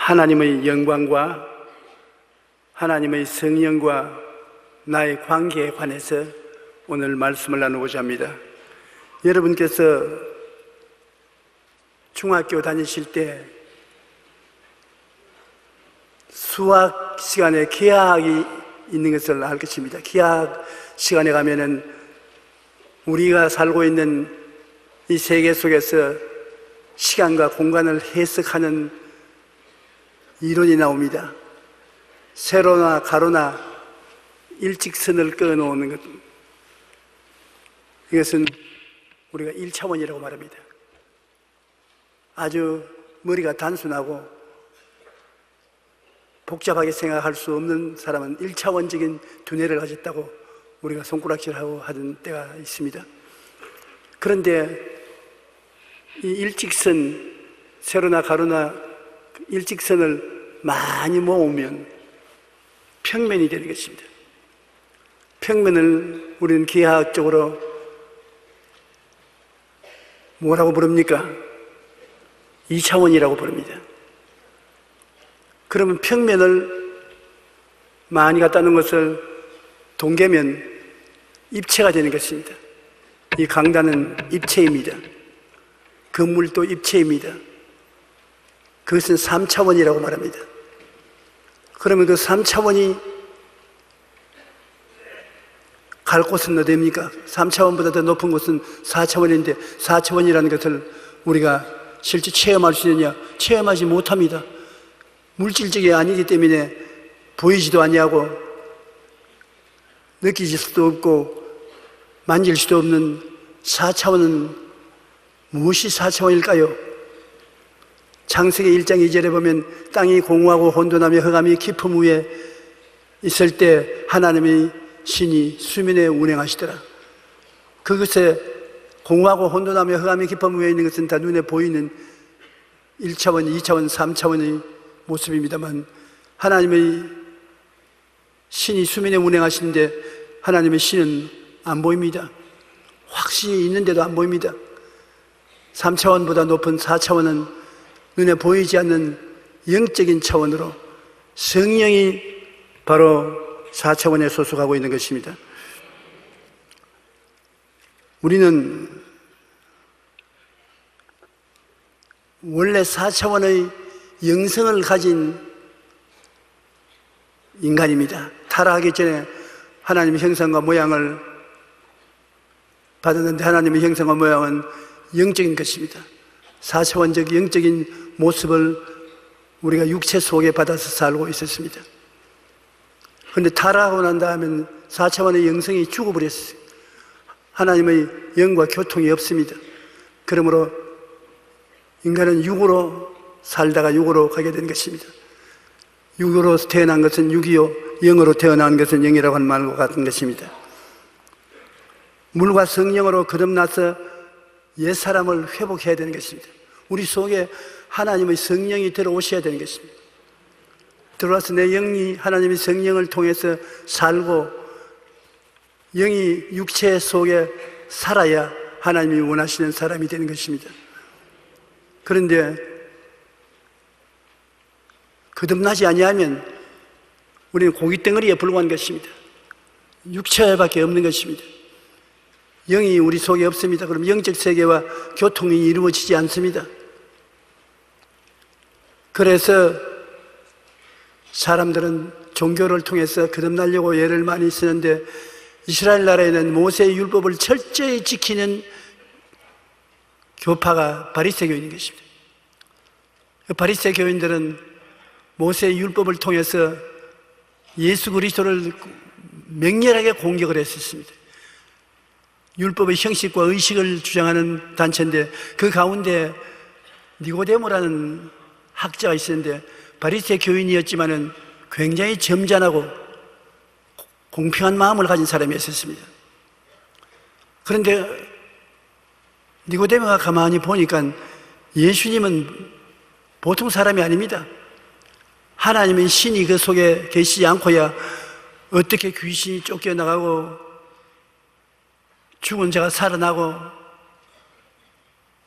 하나님의 영광과 하나님의 성령과 나의 관계에 관해서 오늘 말씀을 나누고자 합니다. 여러분께서 중학교 다니실 때 수학 시간에 기하학이 있는 것을 알 것입니다. 기하학 시간에 가면은 우리가 살고 있는 이 세계 속에서 시간과 공간을 해석하는 이론이 나옵니다. 세로나 가로나 일직선을 그어 놓는 것, 이것은 우리가 1차원이라고 말합니다. 아주 머리가 단순하고 복잡하게 생각할 수 없는 사람은 1차원적인 두뇌를 가졌다고 우리가 손가락질하고 하던 때가 있습니다. 그런데 이 일직선, 세로나 가로나 일직선을 많이 모으면 평면이 되는 것입니다. 평면을 우리는 기하학적으로 뭐라고 부릅니까? 2차원이라고 부릅니다. 그러면 평면을 많이 갖다 놓은 것을 동계면 입체가 되는 것입니다. 이 강단은 입체입니다. 건물도 입체입니다. 그것은 3차원이라고 말합니다. 그러면 그 3차원이 갈 곳은 어디입니까? 3차원보다 더 높은 곳은 4차원인데 4차원이라는 것을 우리가 실제 체험할 수 있느냐? 체험하지 못합니다. 물질적이 아니기 때문에 보이지도 아니하고 느끼질 수도 없고 만질 수도 없는 4차원은 무엇이 4차원일까요? 창세기 1장 2절에 보면 땅이 공허하고 혼돈하며 흑암이 깊음 위에 있을 때 하나님의 신이 수면에 운행하시더라. 그것에 공허하고 혼돈하며 흑암이 깊음 위에 있는 것은 다 눈에 보이는 1차원, 2차원, 3차원의 모습입니다만 하나님의 신이 수면에 운행하시는데 하나님의 신은 안 보입니다. 확신이 있는데도 안 보입니다. 3차원보다 높은 4차원은 눈에 보이지 않는 영적인 차원으로 성령이 바로 4차원에 소속하고 있는 것입니다. 우리는 원래 4차원의 영성을 가진 인간입니다. 타락하기 전에 하나님의 형상과 모양을 받았는데 하나님의 형상과 모양은 영적인 것입니다. 4차원적 영적인 모습을 우리가 육체 속에 받아서 살고 있었습니다. 그런데 타락하고 난 다음에 4차원의 영성이 죽어버렸어요. 하나님의 영과 교통이 없습니다. 그러므로 인간은 육으로 살다가 육으로 가게 된 것입니다. 육으로 태어난 것은 육이요, 영으로 태어난 것은 영이라고 하는 말과 같은 것입니다. 물과 성령으로 거듭나서 옛사람을 회복해야 되는 것입니다. 우리 속에 하나님의 성령이 들어오셔야 되는 것입니다. 들어와서 내 영이 하나님의 성령을 통해서 살고 영이 육체 속에 살아야 하나님이 원하시는 사람이 되는 것입니다. 그런데 거듭나지 아니하면 우리는 고깃덩어리에 불과한 것입니다. 육체밖에 없는 것입니다. 영이 우리 속에 없습니다. 그럼 영적 세계와 교통이 이루어지지 않습니다. 그래서 사람들은 종교를 통해서 거듭나려고 애를 많이 쓰는데 이스라엘 나라에는 모세의 율법을 철저히 지키는 교파가 바리새교인인 것입니다. 바리새 교인들은 모세의 율법을 통해서 예수 그리스도를 맹렬하게 공격을 했었습니다. 율법의 형식과 의식을 주장하는 단체인데 그 가운데 니고데모라는 학자가 있었는데 바리새 교인이었지만은 굉장히 점잖하고 공평한 마음을 가진 사람이었습니다. 그런데 니고데모가 가만히 보니까 예수님은 보통 사람이 아닙니다. 하나님의 신이 그 속에 계시지 않고야 어떻게 귀신이 쫓겨나가고 죽은 자가 살아나고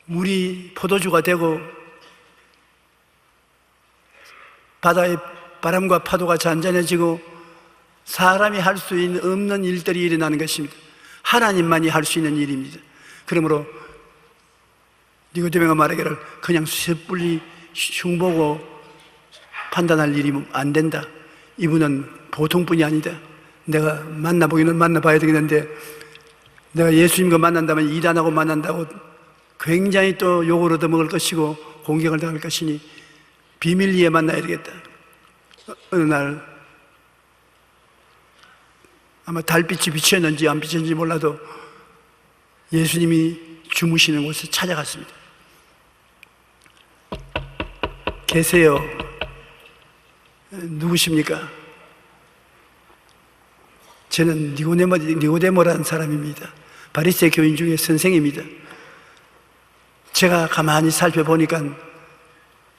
물이 포도주가 되고 바다의 바람과 파도가 잔잔해지고 사람이 할 수 없는 일들이 일어나는 것입니다. 하나님만이 할 수 있는 일입니다. 그러므로 니고데모가 말하기를 그냥 섣불리 흉보고 판단할 일이 안 된다. 이분은 보통 분이 아니다. 내가 만나보기는 만나봐야 되겠는데 내가 예수님과 만난다면 이단하고 만난다고 굉장히 또 욕을 얻어먹을 것이고 공격을 당할 것이니 비밀리에 만나야 되겠다. 어느 날 아마 달빛이 비쳤는지 안 비쳤는지 몰라도 예수님이 주무시는 곳에 찾아갔습니다. 계세요. 누구십니까? 저는 니고데모라는 사람입니다. 바리새 교인 중에 선생입니다. 제가 가만히 살펴보니까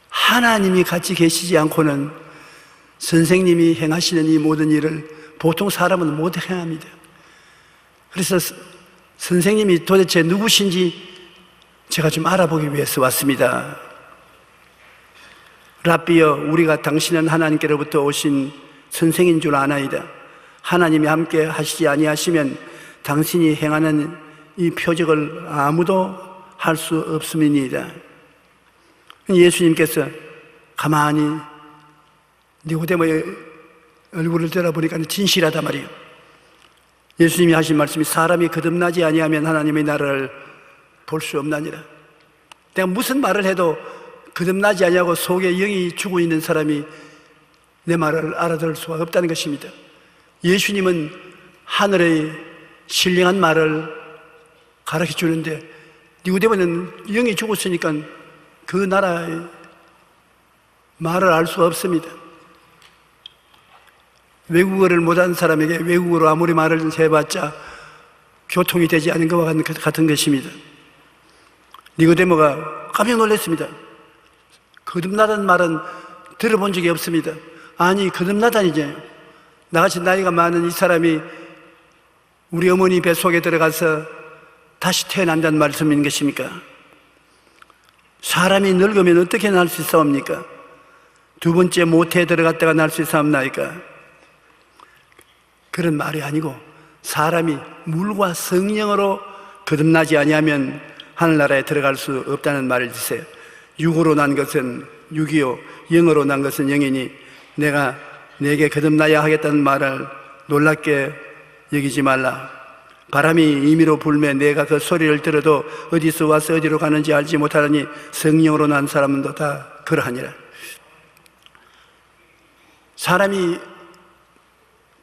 하나님이 같이 계시지 않고는 선생님이 행하시는 이 모든 일을 보통 사람은 못 행합니다. 그래서 선생님이 도대체 누구신지 제가 좀 알아보기 위해서 왔습니다. 랍비여, 우리가 당신은 하나님께로부터 오신 선생인 줄 아나이다. 하나님이 함께 하시지 아니하시면 당신이 행하는 이 표적을 아무도 할 수 없음이니이다. 예수님께서 가만히 니고데모의 얼굴을 들어보니까 진실하단 말이에요. 예수님이 하신 말씀이 사람이 거듭나지 아니하면 하나님의 나라를 볼 수 없나니라. 내가 무슨 말을 해도 거듭나지 아니하고 속에 영이 죽어 있는 사람이 내 말을 알아들을 수가 없다는 것입니다. 예수님은 하늘의 신령한 말을 가르쳐 주는데 니고데모는 영이 죽었으니까 그 나라의 말을 알 수 없습니다. 외국어를 못하는 사람에게 외국어로 아무리 말을 해봤자 교통이 되지 않은 것과 같은 것입니다. 니고데모가 깜짝 놀랐습니다. 거듭나다는 말은 들어본 적이 없습니다. 아니, 거듭나다니죠. 나같이 나이가 많은 이 사람이 우리 어머니 뱃속에 들어가서 다시 태어난다는 말씀인 것입니까? 사람이 늙으면 어떻게 날 수 있사옵니까? 두 번째 모태에 들어갔다가 날 수 있사옵나이까? 그런 말이 아니고 사람이 물과 성령으로 거듭나지 아니하면 하늘나라에 들어갈 수 없다는 말을 주세요. 육으로 난 것은 육이요 영으로 난 것은 영이니 내가 내게 거듭나야 하겠다는 말을 놀랍게 여기지 말라. 바람이 임의로 불매 내가 그 소리를 들어도 어디서 와서 어디로 가는지 알지 못하느니 성령으로 난 사람은 다 그러하니라. 사람이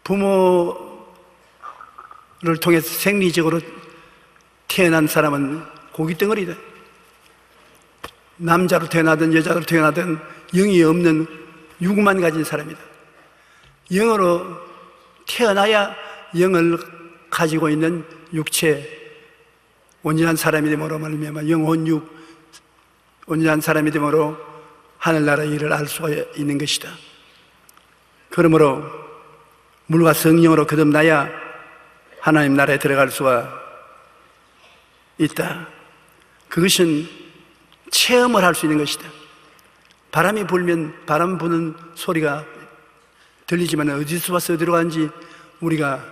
부모를 통해서 생리적으로 태어난 사람은 고깃덩어리다. 남자로 태어나든 여자로 태어나든 영이 없는 육만 가진 사람이다. 영으로 태어나야 영을 가지고 있는 육체, 온전한 사람이 됨으로 말미암아 영혼육, 온전한 사람이 됨으로 하늘나라의 일을 알 수가 있는 것이다. 그러므로 물과 성령으로 거듭나야 하나님 나라에 들어갈 수가 있다. 그것은 체험을 할 수 있는 것이다. 바람이 불면 바람 부는 소리가 들리지만 어디서 와서 어디로 가는지 우리가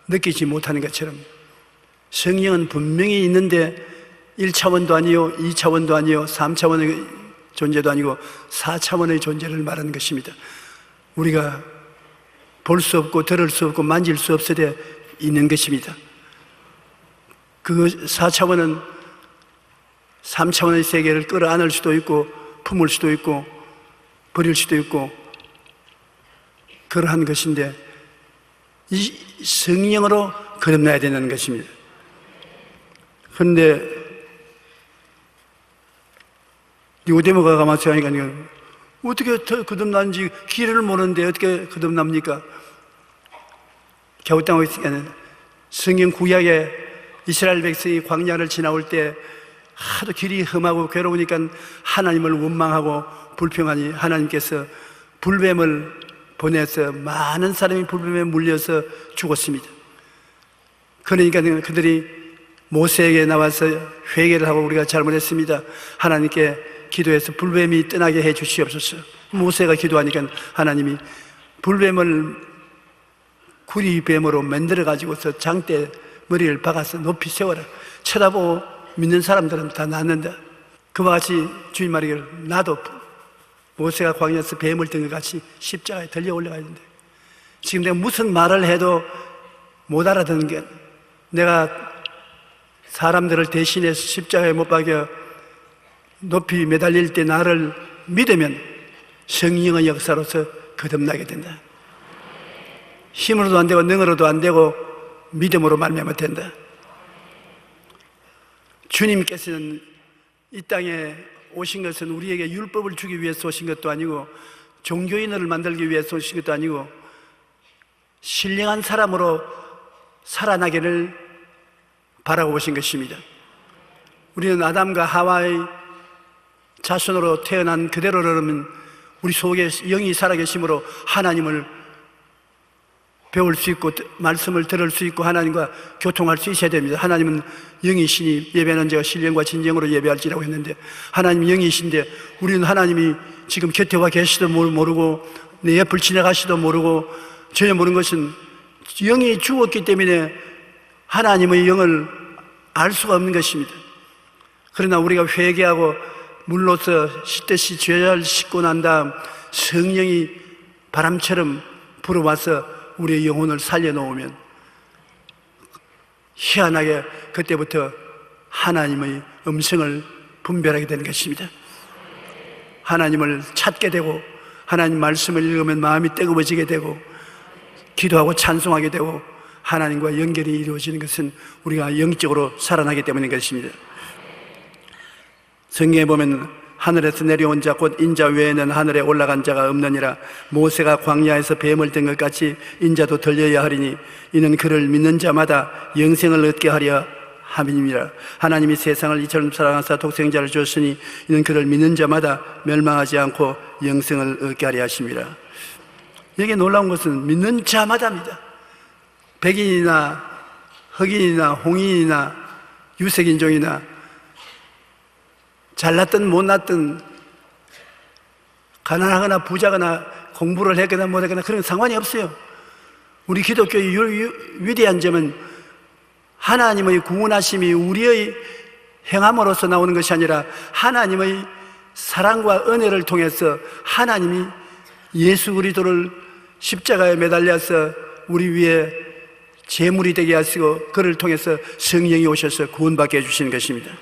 느끼지 못하는 것처럼 성령은 분명히 있는데 1차원도 아니요 2차원도 아니요 3차원의 존재도 아니고 4차원의 존재를 말하는 것입니다. 우리가 볼 수 없고 들을 수 없고 만질 수 없으되 있는 것입니다. 그 4차원은 3차원의 세계를 끌어안을 수도 있고 품을 수도 있고 버릴 수도 있고 그러한 것인데 이 성령으로 거듭나야 되는 것입니다. 그런데 니고데모가 가만히 생각하니까 어떻게 거듭나는지 길을 모르는데 어떻게 거듭납니까? 갸우뚱하고 있으니까 성경 구약에 이스라엘 백성이 광야를 지나올 때 하도 길이 험하고 괴로우니까 하나님을 원망하고 불평하니 하나님께서 불뱀을 보내서 많은 사람이 불뱀에 물려서 죽었습니다. 그러니까 그들이 모세에게 나와서 회개를 하고 우리가 잘못했습니다. 하나님께 기도해서 불뱀이 떠나게 해 주시옵소서. 모세가 기도하니까 하나님이 불뱀을 구리뱀으로 만들어 가지고서 장대 머리를 박아서 높이 세워라. 쳐다보고 믿는 사람들은 다 낫는다. 그와 같이 주님 말이기를 나도 모세가 광야에서 뱀을 든 것 같이 십자가에 들려 올라가야 된다. 지금 내가 무슨 말을 해도 못 알아듣는 게, 내가 사람들을 대신해서 십자가에 못 박여 높이 매달릴 때 나를 믿으면 성령의 역사로서 거듭나게 된다. 힘으로도 안 되고 능으로도 안 되고 믿음으로 말미암아 된다. 주님께서는 이 땅에 오신 것은 우리에게 율법을 주기 위해서 오신 것도 아니고 종교인을 만들기 위해서 오신 것도 아니고 신령한 사람으로 살아나기를 바라고 오신 것입니다. 우리는 아담과 하와의 자손으로 태어난 그대로라면 우리 속에 영이 살아계심으로 하나님을 배울 수 있고 말씀을 들을 수 있고 하나님과 교통할 수 있어야 됩니다. 하나님은 영이시니 예배는 제가 신령과 진정으로 예배할지라고 했는데, 하나님이 영이신데 우리는 하나님이 지금 곁에 와 계시도 모르고 내 옆을 지나가시도 모르고 전혀 모르는 것은 영이 죽었기 때문에 하나님의 영을 알 수가 없는 것입니다. 그러나 우리가 회개하고 물로서 씻듯이 죄를 씻고 난 다음 성령이 바람처럼 불어와서 우리의 영혼을 살려놓으면 희한하게 그때부터 하나님의 음성을 분별하게 되는 것입니다. 하나님을 찾게 되고 하나님 말씀을 읽으면 마음이 뜨거워지게 되고 기도하고 찬송하게 되고 하나님과 연결이 이루어지는 것은 우리가 영적으로 살아나기 때문인 것입니다. 성경에 보면 하늘에서 내려온 자 곧 인자 외에는 하늘에 올라간 자가 없느니라. 모세가 광야에서 뱀을 든 것 같이 인자도 들려야 하리니 이는 그를 믿는 자마다 영생을 얻게 하려 함이니라. 하나님이 세상을 이처럼 사랑하사 독생자를 주었으니 이는 그를 믿는 자마다 멸망하지 않고 영생을 얻게 하려 하심이라. 여기에 놀라운 것은 믿는 자마다입니다. 백인이나 흑인이나 홍인이나 유색인종이나 잘났든 못났든 가난하거나 부자거나 공부를 했거나 못했거나 그런 상관이 없어요. 우리 기독교의 위대한 점은 하나님의 구원하심이 우리의 행함으로서 나오는 것이 아니라 하나님의 사랑과 은혜를 통해서 하나님이 예수 그리스도를 십자가에 매달려서 우리 위에 제물이 되게 하시고 그를 통해서 성령이 오셔서 구원받게 해주시는 것입니다.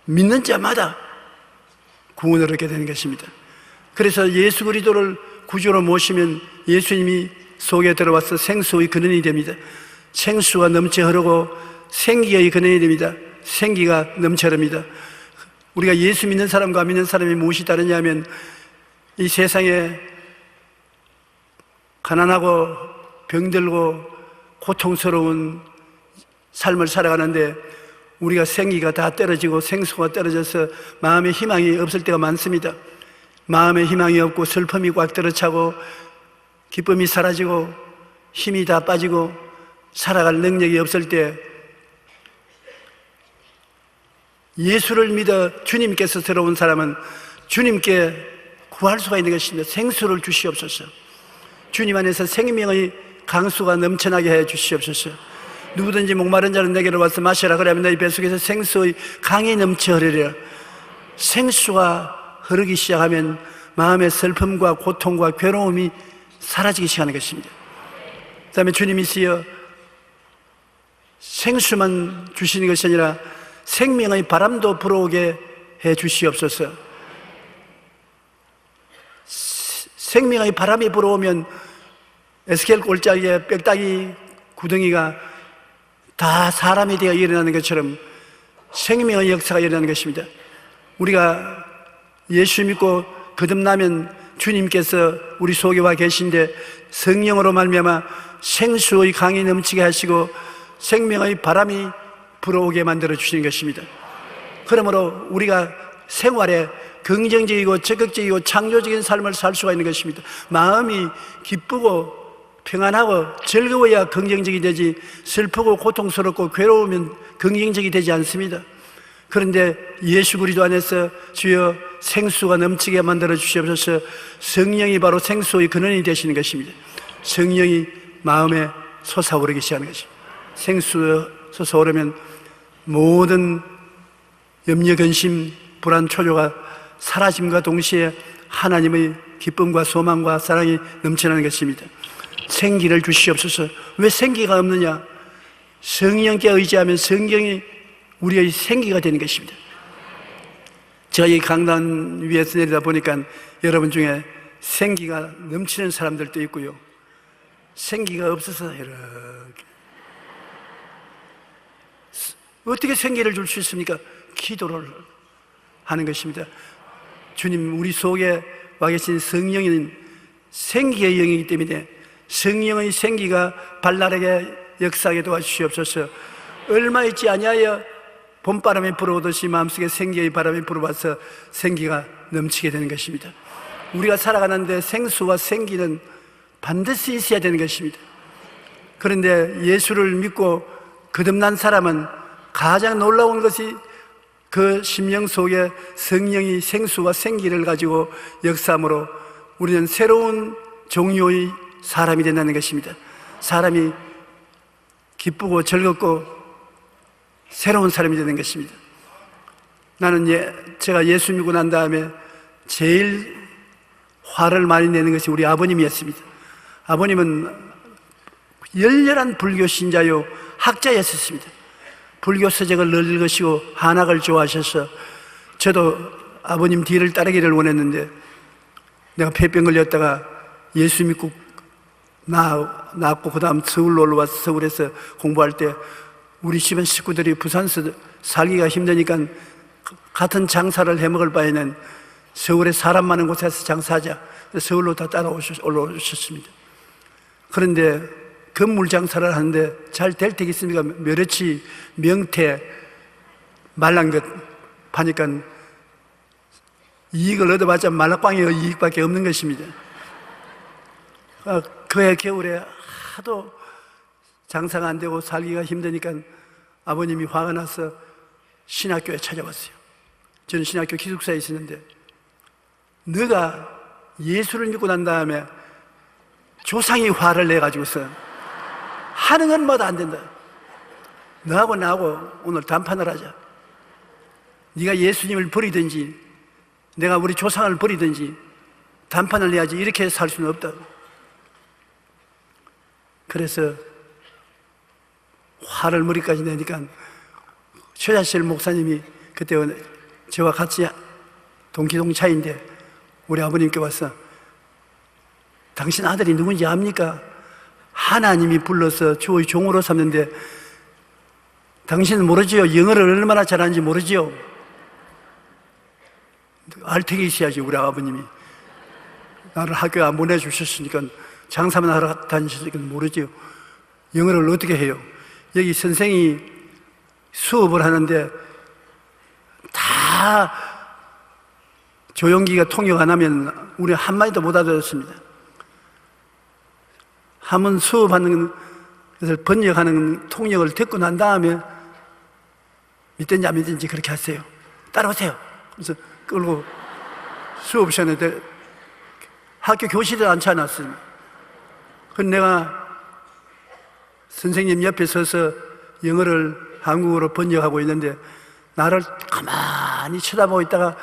믿는 자마다 구원을 얻게 되는 것입니다. 그래서 예수 그리스도를 구주로 모시면 예수님이 속에 들어와서 생수의 근원이 됩니다. 생수가 넘쳐 흐르고 생기의 근원이 됩니다. 생기가 넘쳐 흐릅니다. 우리가 예수 믿는 사람과 믿는 사람이 무엇이 다르냐 하면 이 세상에 가난하고 병들고 고통스러운 삶을 살아가는데 우리가 생기가 다 떨어지고 생수가 떨어져서 마음의 희망이 없을 때가 많습니다. 마음의 희망이 없고 슬픔이 꽉 들어차고 기쁨이 사라지고 힘이 다 빠지고 살아갈 능력이 없을 때 예수를 믿어 주님께서 들어온 사람은 주님께 구할 수가 있는 것입니다. 생수를 주시옵소서. 주님 안에서 생명의 강수가 넘쳐나게 해 주시옵소서. 누구든지 목마른 자는 내게로 와서 마시라. 그러면 너희 뱃속에서 생수의 강이 넘쳐 흐르리라. 생수가 흐르기 시작하면 마음의 슬픔과 고통과 괴로움이 사라지기 시작하는 것입니다. 그 다음에 주님이시여 생수만 주시는 것이 아니라 생명의 바람도 불어오게 해 주시옵소서. 생명의 바람이 불어오면 에스겔 골짜기에 뼈다귀 구덩이가 다 사람에 대해 일어나는 것처럼 생명의 역사가 일어나는 것입니다. 우리가 예수 믿고 거듭나면 주님께서 우리 속에 와 계신데 성령으로 말미암아 생수의 강이 넘치게 하시고 생명의 바람이 불어오게 만들어 주시는 것입니다. 그러므로 우리가 생활에 긍정적이고 적극적이고 창조적인 삶을 살 수가 있는 것입니다. 마음이 기쁘고 평안하고 즐거워야 긍정적이 되지 슬프고 고통스럽고 괴로우면 긍정적이 되지 않습니다. 그런데 예수 그리스도 안에서 주여 생수가 넘치게 만들어 주시옵소서. 성령이 바로 생수의 근원이 되시는 것입니다. 성령이 마음에 솟아오르기 시작하는 것입니다. 생수가 솟아오르면 모든 염려, 근심, 불안, 초조가 사라짐과 동시에 하나님의 기쁨과 소망과 사랑이 넘쳐나는 것입니다. 생기를 주시옵소서. 왜 생기가 없느냐? 성령께 의지하면 성경이 우리의 생기가 되는 것입니다. 제가 이 강단 위에서 내리다 보니까 여러분 중에 생기가 넘치는 사람들도 있고요, 생기가 없어서 이렇게. 어떻게 생기를 줄 수 있습니까? 기도를 하는 것입니다. 주님, 우리 속에 와 계신 성령은 생기의 영이기 때문에 성령의 생기가 발랄하게 역사하게 도와주시옵소서. 얼마 있지 아니하여 봄바람이 불어오듯이 마음속에 생기의 바람이 불어와서 생기가 넘치게 되는 것입니다. 우리가 살아가는데 생수와 생기는 반드시 있어야 되는 것입니다. 그런데 예수를 믿고 거듭난 사람은 가장 놀라운 것이 그 심령 속에 성령이 생수와 생기를 가지고 역사함으로 우리는 새로운 종류의 사람이 된다는 것입니다. 사람이 기쁘고 즐겁고 새로운 사람이 되는 것입니다. 나는 제가 예수 믿고 난 다음에 제일 화를 많이 내는 것이 우리 아버님이었습니다. 아버님은 열렬한 불교 신자요 학자였었습니다. 불교 서적을 늘 읽으시고 한학을 좋아하셔서 저도 아버님 뒤를 따르기를 원했는데, 내가 폐병 걸렸다가 예수 믿고 낳았고 그 다음 서울로 올라와서 서울에서 공부할 때 우리 집안 식구들이 부산서 살기가 힘드니까 같은 장사를 해먹을 바에는 서울에 사람 많은 곳에서 장사하자. 서울로 다 올라오셨습니다. 그런데 건물 장사를 하는데 잘 될 테겠습니까? 멸치, 명태, 말란 것 파니까 이익을 얻어봤자 말락방의 이익밖에 없는 것입니다. 그해 겨울에 하도 장사가 안 되고 살기가 힘드니까 아버님이 화가 나서 신학교에 찾아왔어요. 저는 신학교 기숙사에 있었는데, 너가 예수를 믿고 난 다음에 조상이 화를 내가지고서 하는 건 뭐도 안 된다. 너하고 나하고 오늘談판을 하자. 네가 예수님을 버리든지 내가 우리 조상을 버리든지談판을 해야지 이렇게 살 수는 없다고. 그래서 화를 머리까지 내니까 최자실 목사님이 그때 저와 같이 동기동차인데 우리 아버님께 와서, 당신 아들이 누군지 압니까? 하나님이 불러서 주의 종으로 삼는데 당신은 모르지요? 영어를 얼마나 잘하는지 모르지요? 알택이 있어야지. 우리 아버님이 나를 학교에 안 보내주셨으니까, 장사만 하러 다니셨으니까 모르지요. 영어를 어떻게 해요? 여기 선생이 수업을 하는데 다 조용기가 통역 안 하면 우리 한마디도 못 알아듣습니다. 한번 수업하는 것을 번역하는 통역을 듣고 난 다음에 믿든지 안 믿든지 그렇게 하세요. 따라오세요. 그래서 끌고 수업 시간에 학교 교실에 앉혀놨습니다. 그래서 내가 선생님 옆에 서서 영어를 한국어로 번역하고 있는데 나를 가만히 쳐다보고 있다가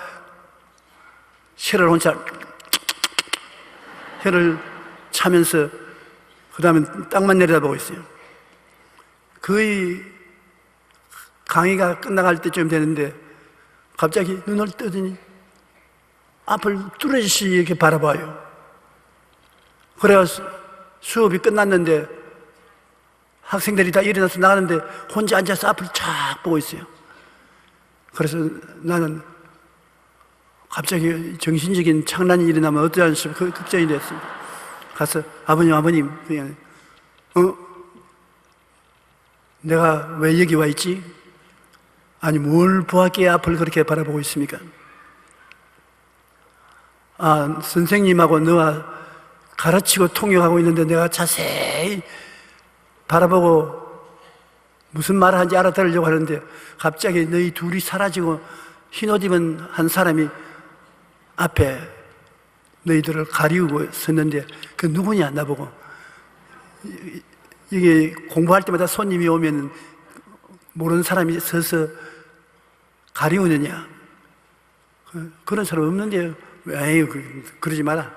혀를 차면서 그 다음에 땅만 내려다보고 있어요. 거의 강의가 끝나갈 때쯤 되는데 갑자기 눈을 뜨더니 앞을 뚜렷이 이렇게 바라봐요. 그래서 수업이 끝났는데 학생들이 다 일어나서 나가는데 혼자 앉아서 앞을 쫙 보고 있어요. 그래서 나는 갑자기 정신적인 착란이 일어나면 어떠하지 싶어 걱정이 됐습니다. 가서 아버님 그냥 내가 왜 여기 와 있지? 아니 뭘 보았기에 앞을 그렇게 바라보고 있습니까? 아, 선생님하고 너와 가르치고 통역하고 있는데 내가 자세히 바라보고 무슨 말을 하는지 알아들으려고 하는데 갑자기 너희 둘이 사라지고 흰옷 입은 한 사람이 앞에 너희들을 가리우고 섰는데 그 누구냐 나보고. 이게 공부할 때마다 손님이 오면 모르는 사람이 서서 가리우느냐, 그런 사람 없는데요. 에이, 그러지 마라.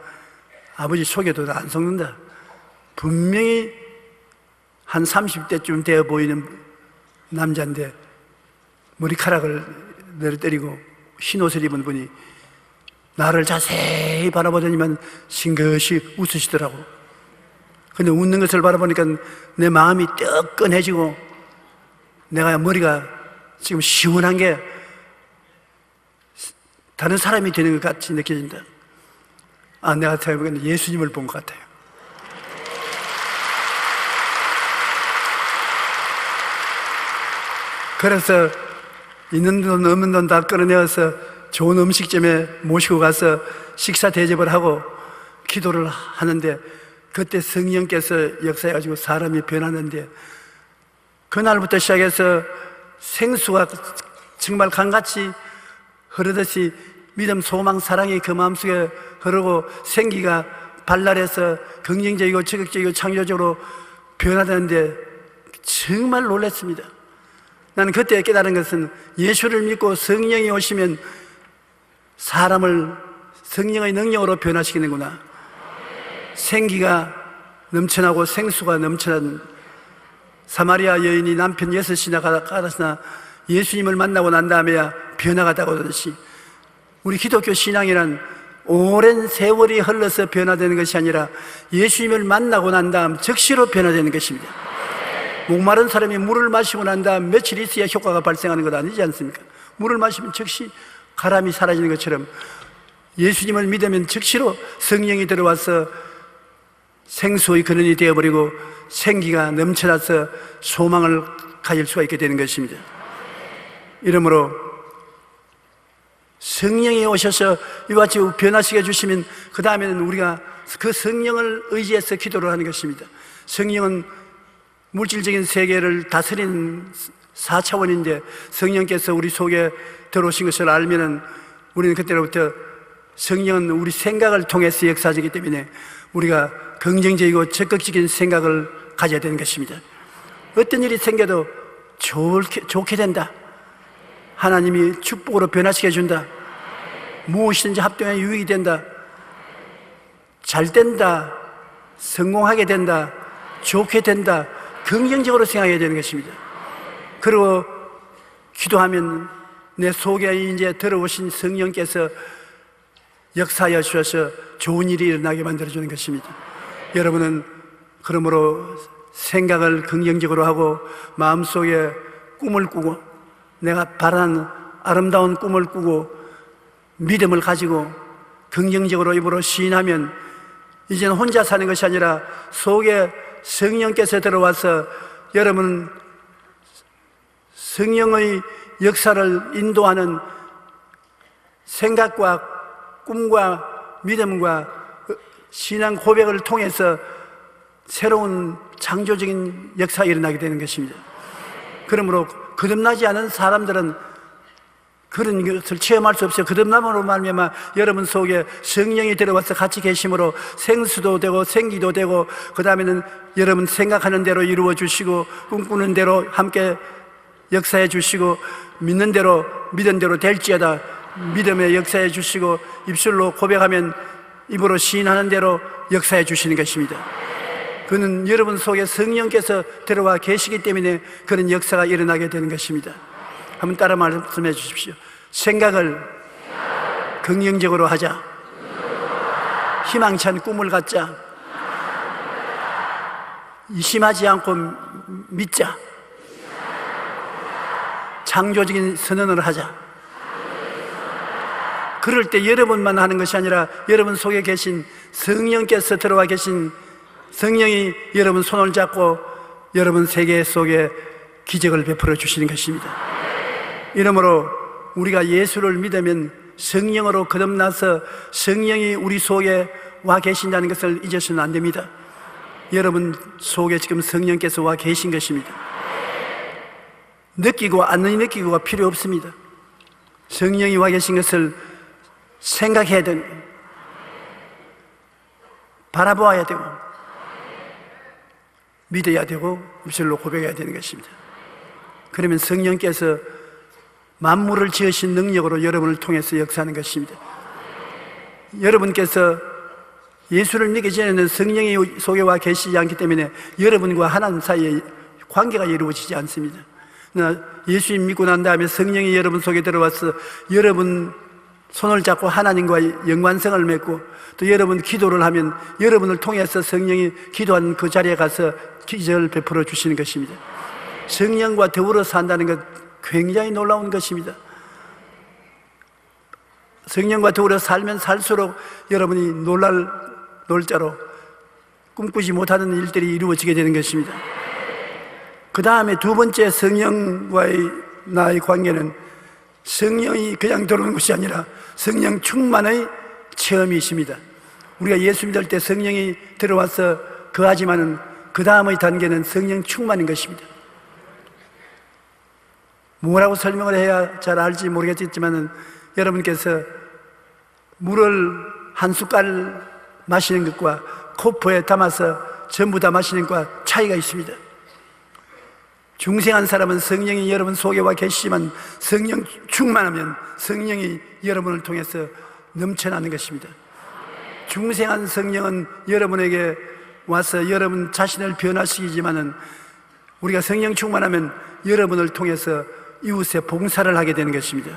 아버지 속에도 안 속는다. 분명히 한 30대쯤 되어 보이는 남자인데 머리카락을 내려때리고 흰옷을 입은 분이 나를 자세히 바라보더니만 싱긋이 웃으시더라고. 근데 웃는 것을 바라보니까 내 마음이 뜨끈해지고 내가 머리가 지금 시원한 게 다른 사람이 되는 것 같이 느껴진다. 아, 내가 생각해보니까 예수님을 본 것 같아요. 그래서 있는 돈 없는 돈 다 끌어내어서 좋은 음식점에 모시고 가서 식사 대접을 하고 기도를 하는데 그때 성령께서 역사해가지고 사람이 변하는데 그날부터 시작해서 생수가 정말 강같이 흐르듯이 믿음, 소망, 사랑이 그 마음속에 흐르고 생기가 발랄해서 긍정적이고 적극적이고 창조적으로 변화되는데 정말 놀랐습니다. 나는 그때 깨달은 것은 예수를 믿고 성령이 오시면 사람을 성령의 능력으로 변화시키는구나. 생기가 넘쳐나고 생수가 넘쳐난 사마리아 여인이 남편 6이나 가다시나 예수님을 만나고 난 다음에야 변화가 되고듯이 우리 기독교 신앙이란 오랜 세월이 흘러서 변화되는 것이 아니라 예수님을 만나고 난 다음 즉시로 변화되는 것입니다. 목마른 사람이 물을 마시고 난 다음 며칠 있어야 효과가 발생하는 것 아니지 않습니까? 물을 마시면 즉시 가람이 사라지는 것처럼 예수님을 믿으면 즉시로 성령이 들어와서 생수의 근원이 되어버리고 생기가 넘쳐나서 소망을 가질 수가 있게 되는 것입니다. 이러므로 성령이 오셔서 이와 같이 변화시켜 주시면 그 다음에는 우리가 그 성령을 의지해서 기도를 하는 것입니다. 성령은 물질적인 세계를 다스리는 4차원인데 성령께서 우리 속에 들어오신 것을 알면은 우리는 그때로부터 성령은 우리 생각을 통해서 역사하기 때문에 우리가 긍정적이고 적극적인 생각을 가져야 되는 것입니다. 어떤 일이 생겨도 좋게 된다. 하나님이 축복으로 변화시켜 준다. 무엇이든지 합동에 유익이 된다. 잘 된다. 성공하게 된다. 좋게 된다. 긍정적으로 생각해야 되는 것입니다. 그리고 기도하면 내 속에 이제 들어오신 성령께서 역사하여 주셔서 좋은 일이 일어나게 만들어주는 것입니다. 여러분은 그러므로 생각을 긍정적으로 하고 마음속에 꿈을 꾸고 내가 바라는 아름다운 꿈을 꾸고 믿음을 가지고 긍정적으로 입으로 시인하면 이제는 혼자 사는 것이 아니라 속에 성령께서 들어와서 여러분 성령의 역사를 인도하는 생각과 꿈과 믿음과 신앙 고백을 통해서 새로운 창조적인 역사가 일어나게 되는 것입니다. 그러므로 거듭나지 않은 사람들은 그런 것을 체험할 수 없어요. 거듭남으로 말미암아 여러분 속에 성령이 들어와서 같이 계심으로 생수도 되고 생기도 되고 그 다음에는 여러분 생각하는 대로 이루어 주시고 꿈꾸는 대로 함께 역사해 주시고 믿는 대로 믿은 대로 될지어다 믿음에 역사해 주시고 입술로 고백하면 입으로 시인하는 대로 역사해 주시는 것입니다. 그는 여러분 속에 성령께서 들어와 계시기 때문에 그런 역사가 일어나게 되는 것입니다. 한번 따라 말씀해 주십시오. 생각을 긍정적으로 하자. 희망찬 꿈을 갖자. 의심하지 않고 믿자. 창조적인 선언을 하자. 그럴 때 여러분만 하는 것이 아니라 여러분 속에 계신 성령께서 들어와 계신 성령이 여러분 손을 잡고 여러분 세계 속에 기적을 베풀어 주시는 것입니다. 이러므로 우리가 예수를 믿으면 성령으로 거듭나서 성령이 우리 속에 와 계신다는 것을 잊어서는 안 됩니다. 여러분 속에 지금 성령께서 와 계신 것입니다. 느끼고 안 느끼고가 필요 없습니다. 성령이 와 계신 것을 생각해야 되는, 바라보아야 되고 믿어야 되고 입술로 고백해야 되는 것입니다. 그러면 성령께서 만물을 지으신 능력으로 여러분을 통해서 역사하는 것입니다. 여러분께서 예수를 믿기 전에는 성령이 속에 와 계시지 않기 때문에 여러분과 하나님 사이에 관계가 이루어지지 않습니다. 예수님 믿고 난 다음에 성령이 여러분 속에 들어와서 여러분 손을 잡고 하나님과 연관성을 맺고, 또 여러분 기도를 하면 여러분을 통해서 성령이 기도한 그 자리에 가서 기적을 베풀어 주시는 것입니다. 성령과 더불어 산다는 것 굉장히 놀라운 것입니다. 성령과 더불어 살면 살수록 여러분이 놀 자로 꿈꾸지 못하는 일들이 이루어지게 되는 것입니다. 그 다음에 두 번째 성령과의 나의 관계는 성령이 그냥 들어오는 것이 아니라 성령 충만의 체험이 있습니다. 우리가 예수 믿을 때 성령이 들어와서 거하지만은 그 다음의 단계는 성령 충만인 것입니다. 뭐라고 설명을 해야 잘 알지 모르겠지만은 여러분께서 물을 한 숟갈 마시는 것과 코프에 담아서 전부 다 마시는 것과 차이가 있습니다. 중생한 사람은 성령이 여러분 속에 와 계시지만 성령 충만하면 성령이 여러분을 통해서 넘쳐나는 것입니다. 중생한 성령은 여러분에게 와서 여러분 자신을 변화시키지만은 우리가 성령 충만하면 여러분을 통해서 이웃에 봉사를 하게 되는 것입니다.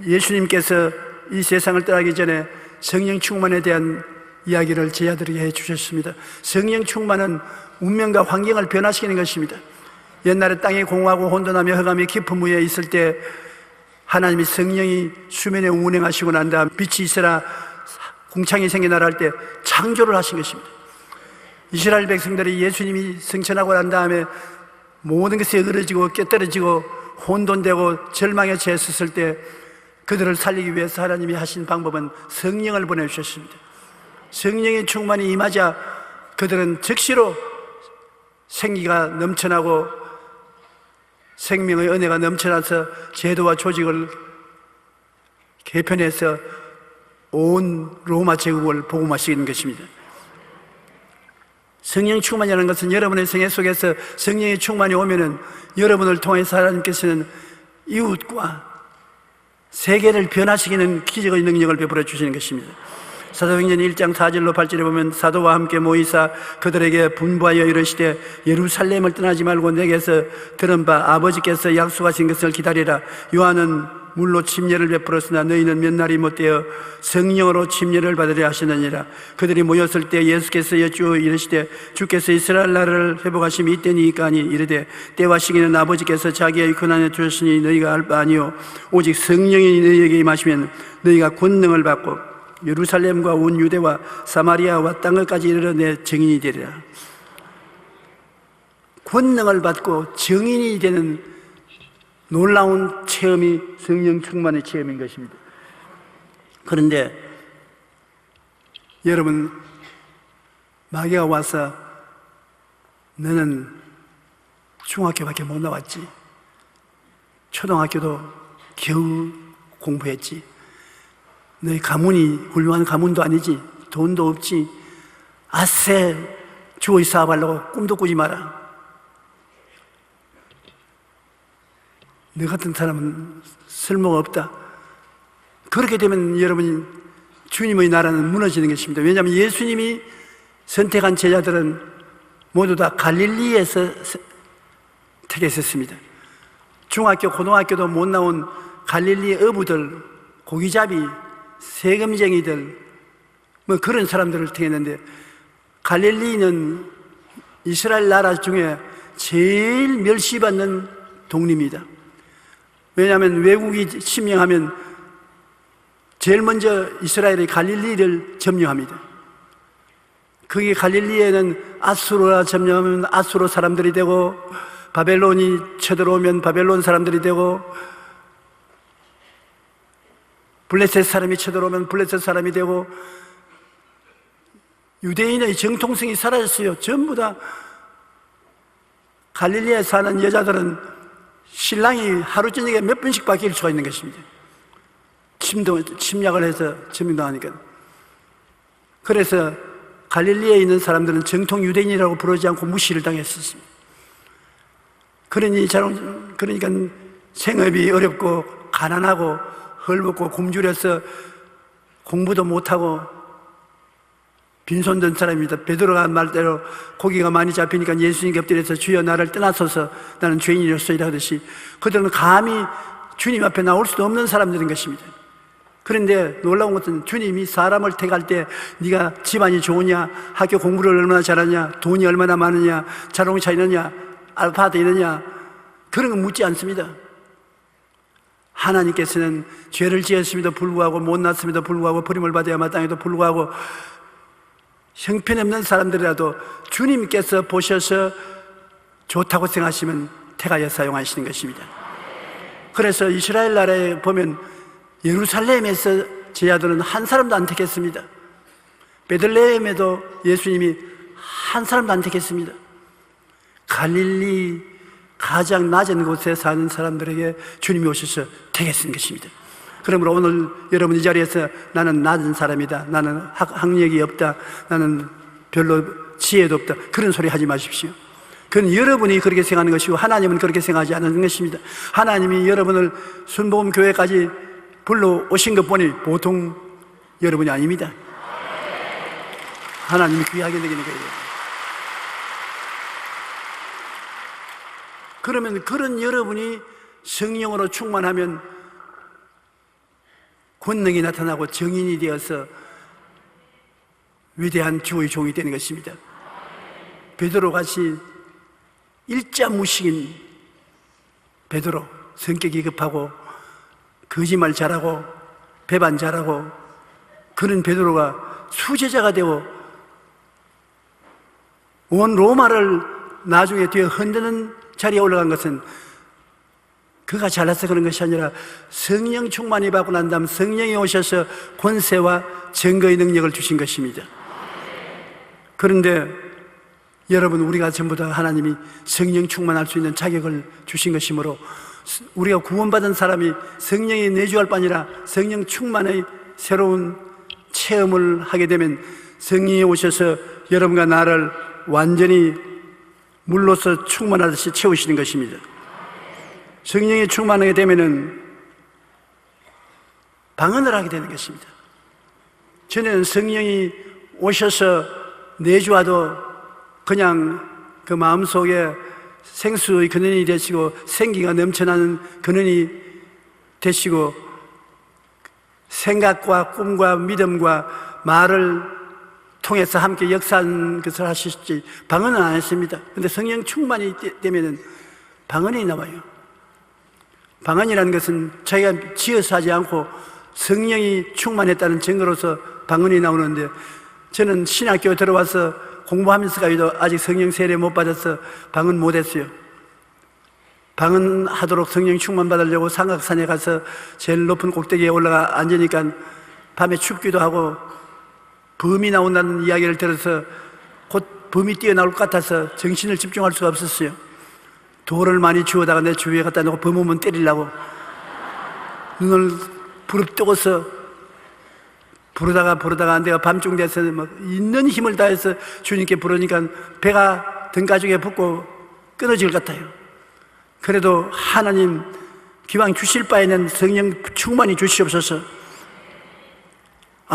예수님께서 이 세상을 떠나기 전에 성령 충만에 대한 이야기를 제자들에게 해주셨습니다. 성령 충만은 운명과 환경을 변화시키는 것입니다. 옛날에 땅이 공허하고 혼돈하며 흑암이 깊은 무에 있을 때 하나님이 성령이 수면에 운행하시고 난 다음 빛이 있으라 궁창이 생겨나라 할 때 창조를 하신 것입니다. 이스라엘 백성들이 예수님이 승천하고 난 다음에 모든 것이 으러지고 깨떨어지고 혼돈되고 절망에 처했을 때 그들을 살리기 위해서 하나님이 하신 방법은 성령을 보내주셨습니다. 성령의 충만이 임하자 그들은 즉시로 생기가 넘쳐나고 생명의 은혜가 넘쳐나서 제도와 조직을 개편해서 온 로마 제국을 복음화시키는 것입니다. 성령 충만이라는 것은 여러분의 생애 속에서 성령의 충만이 오면은 여러분을 통해서 하나님께서는 이웃과 세계를 변화시키는 기적의 능력을 베풀어 주시는 것입니다. 사도행전 1장 4절로 8절에 보면 사도와 함께 모이사 그들에게 분부하여 이르시되 예루살렘을 떠나지 말고 내게서 들은 바 아버지께서 약속하신 것을 기다리라. 요한은 물로 침례를 베풀었으나 너희는 몇 날이 못되어 성령으로 침례를 받으려 하시느니라. 그들이 모였을 때 예수께서 여쭈어 이르시되 주께서 이스라엘 나라를 회복하심이 이때니까 하니 이르되 때와 시기는 아버지께서 자기의 권한에 주셨으니 너희가 알 바 아니요 오직 성령이 너희에게 임하시면 너희가 권능을 받고 예루살렘과 온 유대와 사마리아와 땅끝까지 이르러 내 증인이 되리라. 권능을 받고 증인이 되는 놀라운 체험이 성령 충만의 체험인 것입니다. 그런데 여러분, 마귀가 와서 너는 중학교밖에 못 나왔지, 초등학교도 겨우 공부했지, 너희 가문이 훌륭한 가문도 아니지, 돈도 없지, 아세 주의 사업하려고 꿈도 꾸지 마라. 너 같은 사람은 쓸모가 없다. 그렇게 되면 여러분이 주님의 나라는 무너지는 것입니다. 왜냐하면 예수님이 선택한 제자들은 모두 다 갈릴리에서 택했었습니다. 중학교, 고등학교도 못 나온 갈릴리 어부들, 고기잡이, 세금쟁이들, 뭐 그런 사람들을 택했는데, 갈릴리는 이스라엘 나라 중에 제일 멸시받는 동리입니다. 왜냐하면 외국이 침명하면 제일 먼저 이스라엘의 갈릴리를 점령합니다. 그게 갈릴리에는 아수르가 점령하면 아수르 사람들이 되고, 바벨론이 쳐들어오면 바벨론 사람들이 되고, 블레셋 사람이 쳐들어오면 블레셋 사람이 되고, 유대인의 정통성이 사라졌어요. 전부 다 갈릴리에 사는 여자들은 신랑이 하루 저녁에 몇 번씩 바뀔 수가 있는 것입니다. 침략을 해서 점령당하니까. 그래서 갈릴리에 있는 사람들은 정통 유대인이라고 부르지 않고 무시를 당했었습니다. 그러니까 생업이 어렵고 가난하고 헐벗고 굶주려서 공부도 못하고 빈손 든 사람입니다. 베드로가 말대로 고기가 많이 잡히니까 예수님께 엎드려서 주여 나를 떠나소서 나는 죄인이었소이다 하듯이 그들은 감히 주님 앞에 나올 수도 없는 사람들인 것입니다. 그런데 놀라운 것은 주님이 사람을 택할 때 네가 집안이 좋으냐, 학교 공부를 얼마나 잘하냐, 돈이 얼마나 많으냐, 자동차 있느냐, 아파트 있느냐 그런 거 묻지 않습니다. 하나님께서는 죄를 지었음에도 불구하고 못났음에도 불구하고 버림을 받아야 마땅해도 불구하고 형편없는 사람들이라도 주님께서 보셔서 좋다고 생각하시면 택하여 사용하시는 것입니다. 그래서 이스라엘 나라에 보면 예루살렘에서 제자들은 한 사람도 안 택했습니다. 베들레헴에도 예수님이 한 사람도 안 택했습니다. 갈릴리 가장 낮은 곳에 사는 사람들에게 주님이 오셔서 택했는 것입니다. 그러므로 오늘 여러분 이 자리에서 나는 낮은 사람이다, 나는 학력이 없다, 나는 별로 지혜도 없다 그런 소리 하지 마십시오. 그건 여러분이 그렇게 생각하는 것이고 하나님은 그렇게 생각하지 않는 것입니다. 하나님이 여러분을 순복음 교회까지 불러오신 것 보니 보통 여러분이 아닙니다. 하나님이 귀하게 여기는 거예요. 그러면 그런 여러분이 성령으로 충만하면 권능이 나타나고 정인이 되어서 위대한 주의 종이 되는 것입니다. 베드로같이 일자무식인 베드로, 성격이 급하고 거짓말 잘하고 배반 잘하고 그런 베드로가 수제자가 되고 온 로마를 나중에 뒤에 흔드는 자리에 올라간 것은 그가 잘나서 그런 것이 아니라 성령 충만이 받고 난 다음 성령이 오셔서 권세와 증거의 능력을 주신 것입니다. 그런데 여러분 우리가 전부 다 하나님이 성령 충만할 수 있는 자격을 주신 것이므로 우리가 구원받은 사람이 성령이 내주할 바 아니라 성령 충만의 새로운 체험을 하게 되면 성령이 오셔서 여러분과 나를 완전히 물로서 충만하듯이 채우시는 것입니다. 성령이 충만하게 되면은 방언을 하게 되는 것입니다. 전에는 성령이 오셔서 내주와도 그냥 그 마음속에 생수의 근원이 되시고 생기가 넘쳐나는 근원이 되시고 생각과 꿈과 믿음과 말을 통해서 함께 역사하는 것을 하시지 방언은 안 했습니다. 그런데 성령 충만이 되면은 방언이 나와요. 방언이라는 것은 자기가 지어서 하지 않고 성령이 충만했다는 증거로서 방언이 나오는데 저는 신학교에 들어와서 공부하면서까지도 아직 성령 세례 못 받아서 방언 못 했어요. 방언하도록 성령 충만 받으려고 삼각산에 가서 제일 높은 꼭대기에 올라가 앉으니까 밤에 춥기도 하고 범이 나온다는 이야기를 들어서 곧 범이 뛰어나올 것 같아서 정신을 집중할 수가 없었어요. 돌을 많이 주워다가 내 주위에 갖다 놓고 범 오면 때리려고 눈을 부릅뜨고서 부르다가 내가 밤중 돼서 막 있는 힘을 다해서 주님께 부르니까 배가 등가죽에 붙고 끊어질 것 같아요. 그래도 하나님 기왕 주실 바에는 성령 충만히 주시옵소서.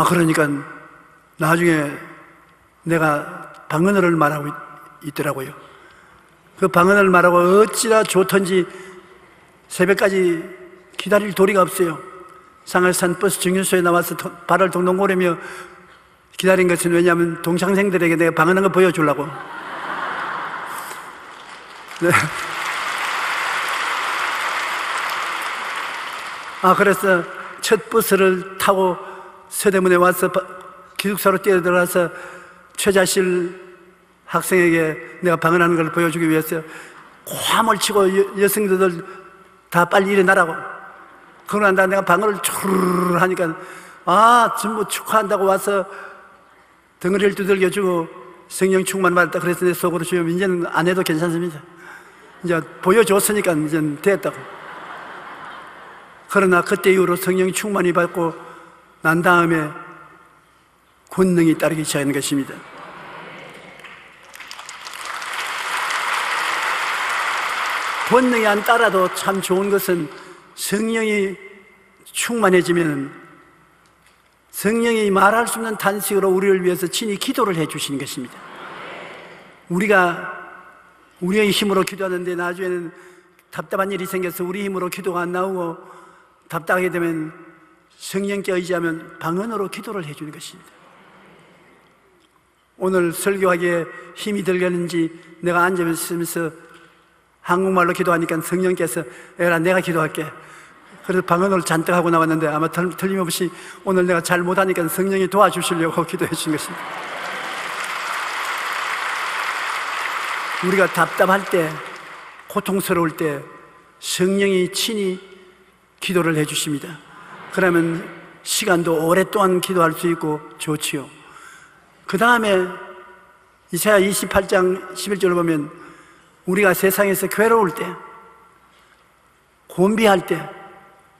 그러니까 나중에 내가 방언어를 말하고 있더라고요. 그 방언을 말하고 어찌나 좋던지 새벽까지 기다릴 도리가 없어요. 상하산 버스 정류소에 나와서 발을 동동 고르며 기다린 것은 왜냐하면 동창생들에게 내가 방언한 거 보여주려고. 네. 그래서 첫 버스를 타고 서대문에 와서 기숙사로 뛰어들어가서 최자실 학생에게 내가 방언하는 걸 보여주기 위해서 고함을 치고 여성들 다 빨리 일어나라고. 그러고 난 다음에 내가 방언을 쭈르르 하니까 전부 축하한다고 와서 덩어리를 두들겨주고 성령 충만 받았다 그래서 내 속으로 주여 이제는 안 해도 괜찮습니다. 이제 보여줬으니까 이제 됐다고. 그러나 그때 이후로 성령 충만이 받고 난 다음에 권능이 따르기 시작하는 것입니다. 권능이 안 따라도 참 좋은 것은 성령이 충만해지면 성령이 말할 수 없는 탄식으로 우리를 위해서 친히 기도를 해 주시는 것입니다. 우리가 우리의 힘으로 기도하는데 나중에는 답답한 일이 생겨서 우리 힘으로 기도가 안 나오고 답답하게 되면 성령께 의지하면 방언으로 기도를 해 주는 것입니다. 오늘 설교하기에 힘이 들겠는지 내가 앉아있으면서 한국말로 기도하니까 성령께서 에라 내가 기도할게. 그래서 방언을 잔뜩 하고 나왔는데 아마 틀림없이 오늘 내가 잘 못하니까 성령이 도와주시려고 기도해 주신 것입니다. 우리가 답답할 때, 고통스러울 때 성령이 친히 기도를 해 주십니다. 그러면 시간도 오랫동안 기도할 수 있고 좋지요. 그 다음에 이사야 28장 11절을 보면 우리가 세상에서 괴로울 때, 곤비할 때,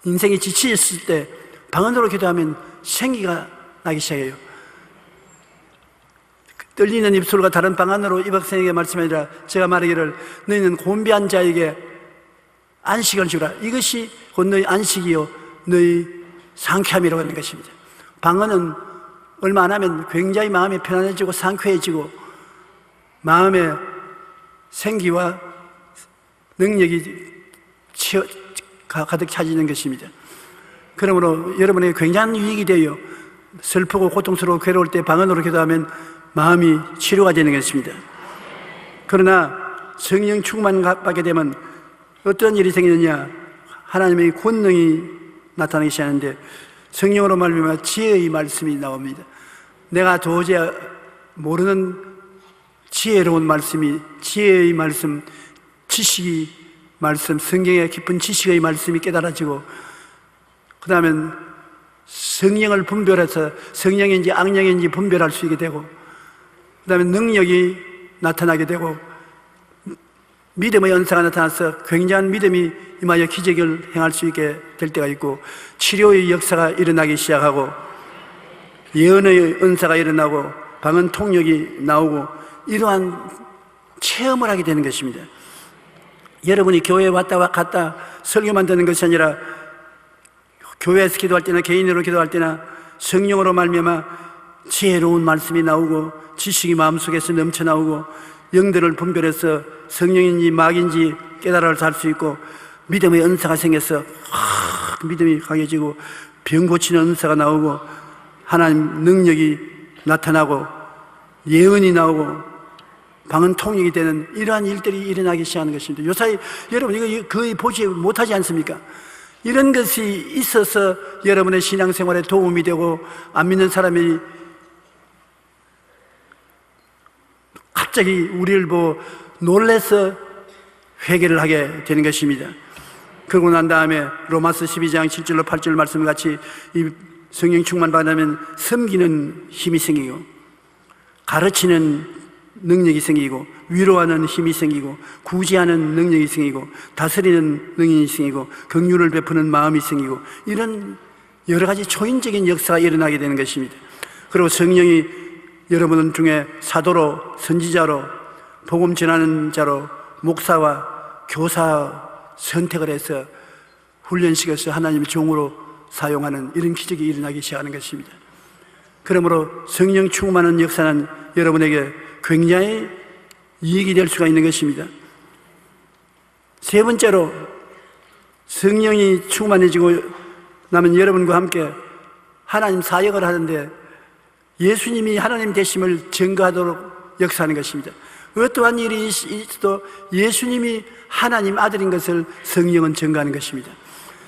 인생이 지치있을 때 방언으로 기도하면 생기가 나기 시작해요. 떨리는 입술과 다른 방언으로 이 박사에게 말씀하니라 제가 말하기를 너희는 곤비한 자에게 안식을 주라. 이것이 곧 너희 안식이요 너희 상쾌함이라고 하는 것입니다. 방언은 얼마 안 하면 굉장히 마음이 편안해지고 상쾌해지고 마음의 생기와 능력이 가득 차지는 것입니다. 그러므로 여러분에게 굉장한 유익이 되어 슬프고 고통스러워 괴로울 때 방언으로 기도하면 마음이 치료가 되는 것입니다. 그러나 성령 충만 받게 되면 어떤 일이 생기느냐, 하나님의 권능이 나타나기 시작하는데 성령으로 말미암아 지혜의 말씀이 나옵니다. 내가 도저히 모르는 지혜로운 말씀이, 지혜의 말씀, 지식이 말씀, 성경의 깊은 지식의 말씀이 깨달아지고 그 다음에 성령을 분별해서 성령인지 악령인지 분별할 수 있게 되고 그 다음에 능력이 나타나게 되고 믿음의 은사가 나타나서 굉장한 믿음이 임하여 기적을 행할 수 있게 될 때가 있고 치료의 역사가 일어나기 시작하고 예언의 은사가 일어나고 방언 통역이 나오고 이러한 체험을 하게 되는 것입니다. 여러분이 교회에 왔다 갔다 설교만 듣는 것이 아니라 교회에서 기도할 때나 개인으로 기도할 때나 성령으로 말미암아 지혜로운 말씀이 나오고 지식이 마음속에서 넘쳐나오고 영들을 분별해서 성령인지 마귀인지 깨달아 살 수 있고 믿음의 은사가 생겨서 믿음이 강해지고 병 고치는 은사가 나오고 하나님 능력이 나타나고 예언이 나오고 방언 통역이 되는 이러한 일들이 일어나기 시작하는 것입니다. 요사이 여러분 이거 거의 보지 못하지 않습니까? 이런 것이 있어서 여러분의 신앙생활에 도움이 되고 안 믿는 사람이 갑자기 우리를 보고 놀라서 회개를 하게 되는 것입니다. 그러고 난 다음에 로마서 12장 7절로 8절 말씀 같이 이 성령 충만 받으면 섬기는 힘이 생기고 가르치는 능력이 생기고 위로하는 힘이 생기고 구제하는 능력이 생기고 다스리는 능력이 생기고 긍휼을 베푸는 마음이 생기고 이런 여러 가지 초인적인 역사가 일어나게 되는 것입니다. 그리고 성령이 여러분 중에 사도로 선지자로 복음 전하는 자로 목사와 교사 선택을 해서 훈련시켜서 하나님의 종으로 사용하는 이런 기적이 일어나기 시작하는 것입니다. 그러므로 성령 충만한 역사는 여러분에게 굉장히 이익이 될 수가 있는 것입니다. 세 번째로 성령이 충만해지고 나면 여러분과 함께 하나님 사역을 하는데 예수님이 하나님 되심을 증거하도록 역사하는 것입니다. 어떠한 일이 있어도 예수님이 하나님 아들인 것을 성령은 증거하는 것입니다.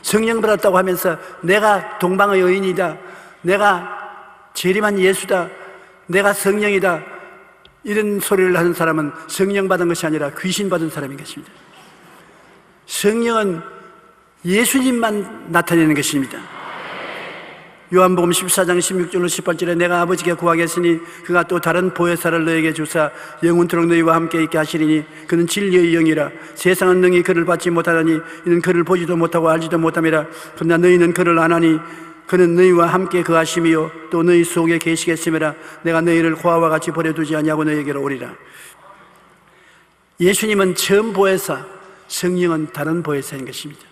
성령 받았다고 하면서 내가 동방의 여인이다, 내가 재림한 예수다, 내가 성령이다 이런 소리를 하는 사람은 성령 받은 것이 아니라 귀신 받은 사람인 것입니다. 성령은 예수님만 나타내는 것입니다. 요한복음 14장 16절로 18절에 내가 아버지께 구하겠으니 그가 또 다른 보혜사를 너에게 주사 영원토록 너희와 함께 있게 하시리니 그는 진리의 영이라. 세상은 능히 그를 받지 못하다니 이는 그를 보지도 못하고 알지도 못함이라. 그러나 너희는 그를 아나니 그는 너희와 함께 거하심이요 또 너희 속에 계시겠음이라. 내가 너희를 고아와 같이 버려두지 아니하고 너희에게로 오리라. 예수님은 처음 보혜사, 성령은 다른 보혜사인 것입니다.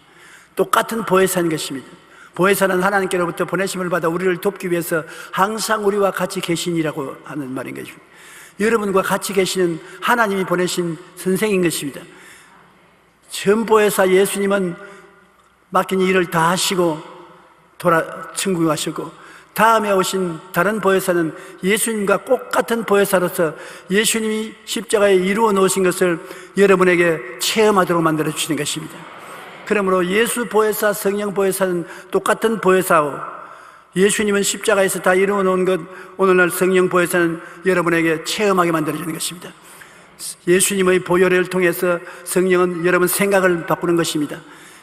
똑같은 보혜사인 것입니다. 보혜사는 하나님께로부터 보내심을 받아 우리를 돕기 위해서 항상 우리와 같이 계신이라고 하는 말인 것입니다. 여러분과 같이 계시는 하나님이 보내신 선생인 것입니다. 처음 보혜사 예수님은 맡긴 일을 다 하시고 천국에 가셨고, 다음에 오신 다른 보혜사는 예수님과 똑같은 보혜사로서 예수님이 십자가에 이루어 놓으신 것을 여러분에게 체험하도록 만들어 주시는 것입니다. 그러므로 예수 보혜사, 성령 보혜사는 똑같은 보혜사고, 예수님은 십자가에서 다 이루어 놓은 것, 오늘날 성령 보혜사는 여러분에게 체험하게 만들어주는 것입니다. 예수님의 보혈을 통해서 성령은 여러분 생각을 바꾸는 것입니다.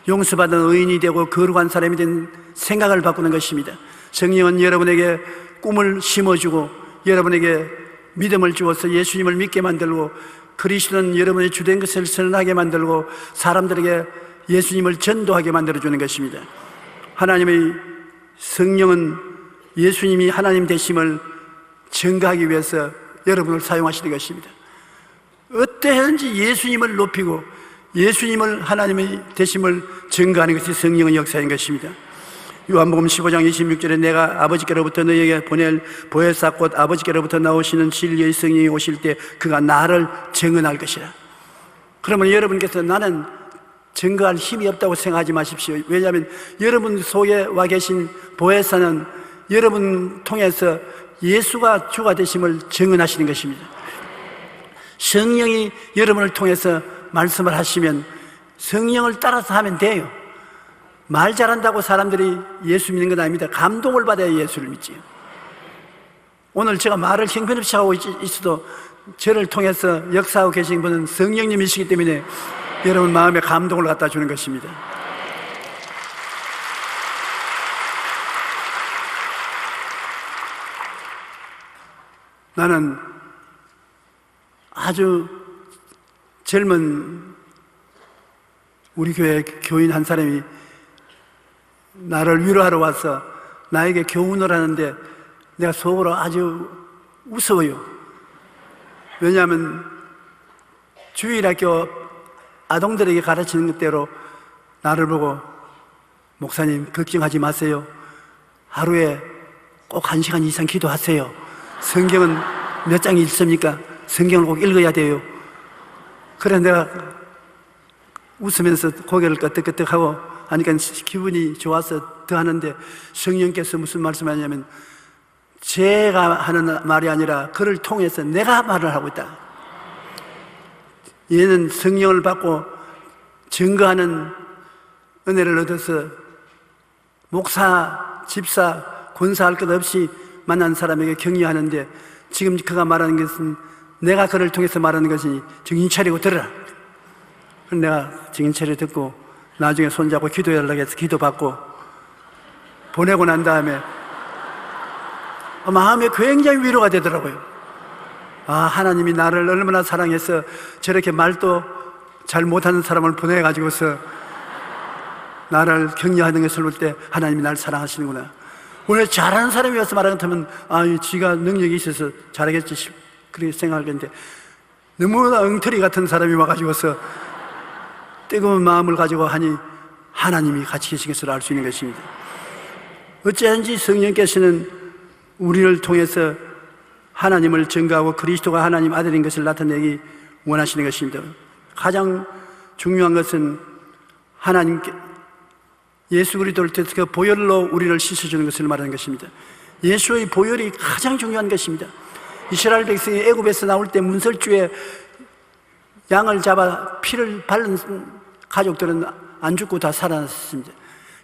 용서받은 의인이 되고 거룩한 사람이 된 생각을 바꾸는 것입니다. 성령은 여러분에게 꿈을 심어주고 여러분에게 믿음을 주어서 예수님을 믿게 만들고, 그리스도는 여러분의 주된 것을 선언하게 만들고 사람들에게 예수님을 전도하게 만들어주는 것입니다. 하나님의 성령은 예수님이 하나님 되심을 증거하기 위해서 여러분을 사용하시는 것입니다. 어떠하든지 예수님을 높이고 예수님을 하나님의 되심을 증거하는 것이 성령의 역사인 것입니다. 요한복음 15장 26절에 내가 아버지께로부터 너희에게 보낼 보혜사 곧 아버지께로부터 나오시는 진리의 성령이 오실 때 그가 나를 증언할 것이라. 그러면 여러분께서 나는 증거할 힘이 없다고 생각하지 마십시오. 왜냐하면 여러분 속에 와 계신 보혜사는 여러분 통해서 예수가 주가 되심을 증언하시는 것입니다. 성령이 여러분을 통해서 말씀을 하시면 성령을 따라서 하면 돼요. 말 잘한다고 사람들이 예수 믿는 건 아닙니다. 감동을 받아야 예수를 믿지요. 오늘 제가 말을 형편없이 하고 있어도 저를 통해서 역사하고 계신 분은 성령님이시기 때문에 여러분 마음에 감동을 갖다 주는 것입니다. 나는 아주 젊은 우리 교회 교인 한 사람이 나를 위로하러 와서 나에게 교훈을 하는데 내가 속으로 아주 무서워요. 왜냐하면 주일학교 아동들에게 가르치는 것대로 나를 보고 목사님 걱정하지 마세요. 하루에 꼭 1시간 이상 기도하세요. 성경은 몇 장이 있습니까? 성경을 꼭 읽어야 돼요. 그래 내가 웃으면서 고개를 끄덕끄덕하고 하니까 기분이 좋아서 더 하는데 성령께서 무슨 말씀하냐면 제가 하는 말이 아니라 그를 통해서 내가 말을 하고 있다. 얘는 성령을 받고 증거하는 은혜를 얻어서 목사, 집사, 권사할 것 없이 만난 사람에게 격려하는데 지금 그가 말하는 것은 내가 그를 통해서 말하는 것이니 정신 차리고 들어라. 내가 정신 차려 듣고 나중에 손잡고 기도해달라고 해서 기도받고 보내고 난 다음에 마음에 굉장히 위로가 되더라고요. 아, 하나님이 나를 얼마나 사랑해서 저렇게 말도 잘 못하는 사람을 보내가지고서 나를 격려하는 것을 볼 때 하나님이 나를 사랑하시는구나. 원래 잘하는 사람이 와서 말하는 것 같으면 아, 지가 능력이 있어서 잘하겠지 그렇게 생각할 건데 너무나 엉터리 같은 사람이 와가지고서 뜨거운 마음을 가지고 하니 하나님이 같이 계신 것을 알 수 있는 것입니다. 어찌하든지 성령께서는 우리를 통해서 하나님을 증거하고 그리스도가 하나님 아들인 것을 나타내기 원하시는 것입니다. 가장 중요한 것은 하나님께 예수 그리스도를 통해서 그 보혈로 우리를 씻어주는 것을 말하는 것입니다. 예수의 보혈이 가장 중요한 것입니다. 이스라엘 백성이 애굽에서 나올 때 문설주에 양을 잡아 피를 바른 가족들은 안 죽고 다 살아났습니다.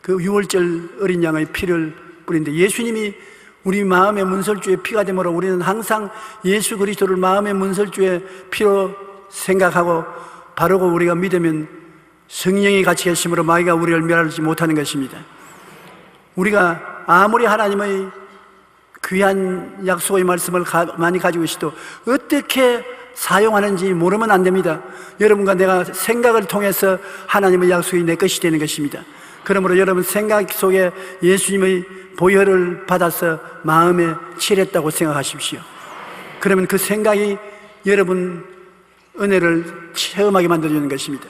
그 6월절 어린 양의 피를 뿌리는데 예수님이 우리 마음의 문설주에 피가 되므로 우리는 항상 예수 그리스도를 마음의 문설주에 피로 생각하고 바르고 우리가 믿으면 성령이 같이 계심으로 마귀가 우리를 멸하지 못하는 것입니다. 우리가 아무리 하나님의 귀한 약속의 말씀을 많이 가지고 있어도 어떻게 사용하는지 모르면 안 됩니다. 여러분과 내가 생각을 통해서 하나님의 약속이 내 것이 되는 것입니다. 그러므로 여러분 생각 속에 예수님의 보혈을 받아서 마음에 칠했다고 생각하십시오. 그러면 그 생각이 여러분 은혜를 체험하게 만들어주는 것입니다.